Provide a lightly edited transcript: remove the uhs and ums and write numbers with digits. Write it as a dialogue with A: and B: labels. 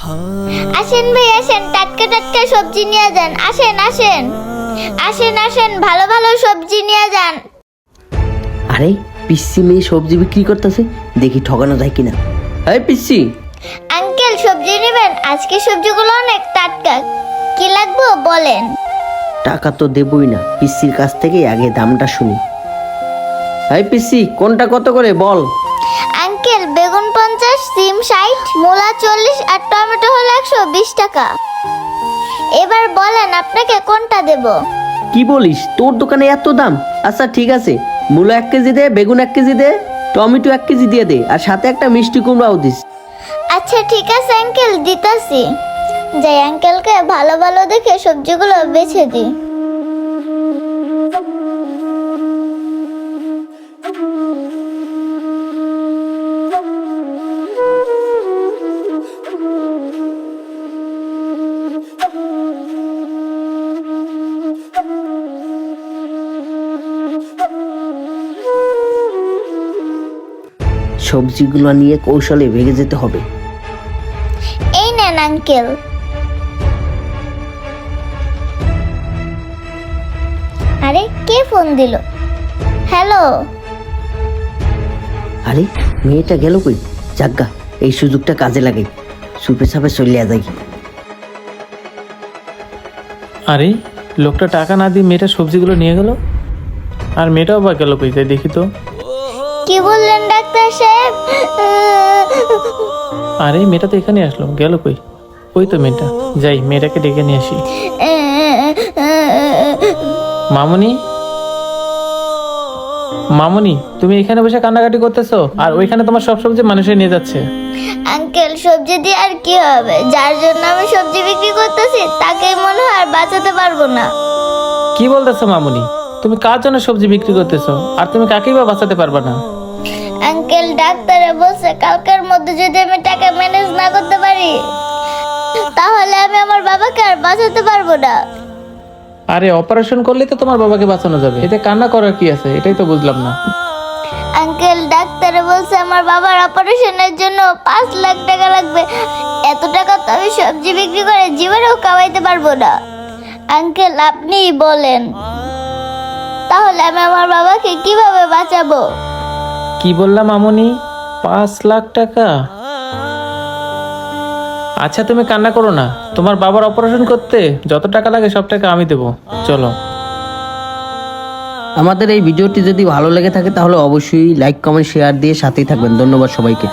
A: আসেন ভাই আসেন, টাটকা টাটকা সবজি নিয়ে যান। আসেন আসেন আসেন আসেন, ভালো ভালো সবজি নিয়ে যান।
B: আরে পিসি মেয়ে সবজি বিক্রি করতেছে, দেখি ঠকানো যায় কিনা। এই পিসি,
A: আঙ্কেল সবজি নেবেন? আজকে সবজিগুলো অনেক টাটকা। কি লাগবে বলেন।
B: টাকা তো দেবই না, পিসির কাছ থেকে আগে দামটা শুনি। এই পিসি, কোনটা কত করে বল?
A: আঙ্কেল বেগুন 50, সিম 60, মূলা 40 আর টমেটো হলো 120 টাকা। এবার বলেন আপনাকে কোনটা দেব?
B: কি বলিস, তোর দোকানে এত দাম? আচ্ছা ঠিক আছে, মূলা 1 কেজি দে, বেগুন 1 কেজি দে, টমেটো 1 কেজি দিয়ে দে, আর সাথে একটা মিষ্টি কুমড়াও দিস।
A: আচ্ছা ঠিক আছে আঙ্কেল, দিতাছি। যাই আঙ্কেলকে ভালো ভালো দেখে সবজিগুলো বেছে দিই।
B: সবজিগুলো নিয়ে কৌশলে ভেগে যেতে হবে।
A: এই নেন আঙ্কেল। আরে কে ফোন দিল? হ্যালো।
B: আরে মেয়েটা গেল কই? যাজ্ঞা, এই সুযোগটা কাজে লাগাই, সুপে সাপে চলিয়া যাই।
C: আরে লোকটা টাকা না দিয়ে মেয়েটা সবজিগুলো নিয়ে গেল, আর মেয়েটাও বা গেল কই, তাই দেখি তো।
A: কি বললেন ডাক্তার সাহেব?
C: আরে মেয়েটা তো এখানে আসলো, গেল কই? ওই তো মেয়েটা, যাই মেয়েটাকে ডেকে নিয়ে আসি। মামুনি, মামুনি, তুমি এখানে বসে কান্নাকাটি করতেছো, আর ওইখানে তোমার সব সবজি মানুষে নিয়ে যাচ্ছে।
A: আঙ্কেল সবজি দিয়ে আর কি হবে? যার জন্য আমি সবজি বিক্রি করতেছি তাকেই মনে হয় আর বাঁচাতে পারবো না।
C: কি বলতেছো মামুনি? তুমি কার জন্য সবজি বিক্রি করতেছো, আর তুমি কাকেই বা বাঁচাতে পারবা না?
A: আঙ্কেল ডাক্তারে বলছে কালকের মধ্যে যদি আমি টাকা ম্যানেজ না করতে পারি তাহলে আমি আমার বাবাকে আর বাঁচাতে পারবো না।
C: আরে অপারেশন করলে তো তোমার বাবাকে বাঁচানো যাবে, এতে কান্না করার কি আছে? এটাই তো বুঝলাম না।
A: আঙ্কেল ডাক্তারে বলছে আমার বাবার অপারেশনের জন্য 5 লাখ টাকা লাগবে। এত টাকা তো আমি সবজি বিক্রি করে জীবনেও কামাইতে পারবো না। আঙ্কেল আপনিই বলেন, তাহলে আমি আমার বাবাকে কিভাবে বাঁচাবো?
C: কি বললাম মামুনি? 5 লাখ টাকা? আচ্ছা তুমি কান্না করো না, তোমার বাবার অপারেশন করতে যত টাকা লাগে সব টাকা আমি দেবো, চলো।
B: আমাদের এই ভিডিওটি যদি ভালো লেগে থাকে তাহলে অবশ্যই লাইক, কমেন্ট, শেয়ার দিয়ে সাথেই থাকবেন। ধন্যবাদ সবাইকে।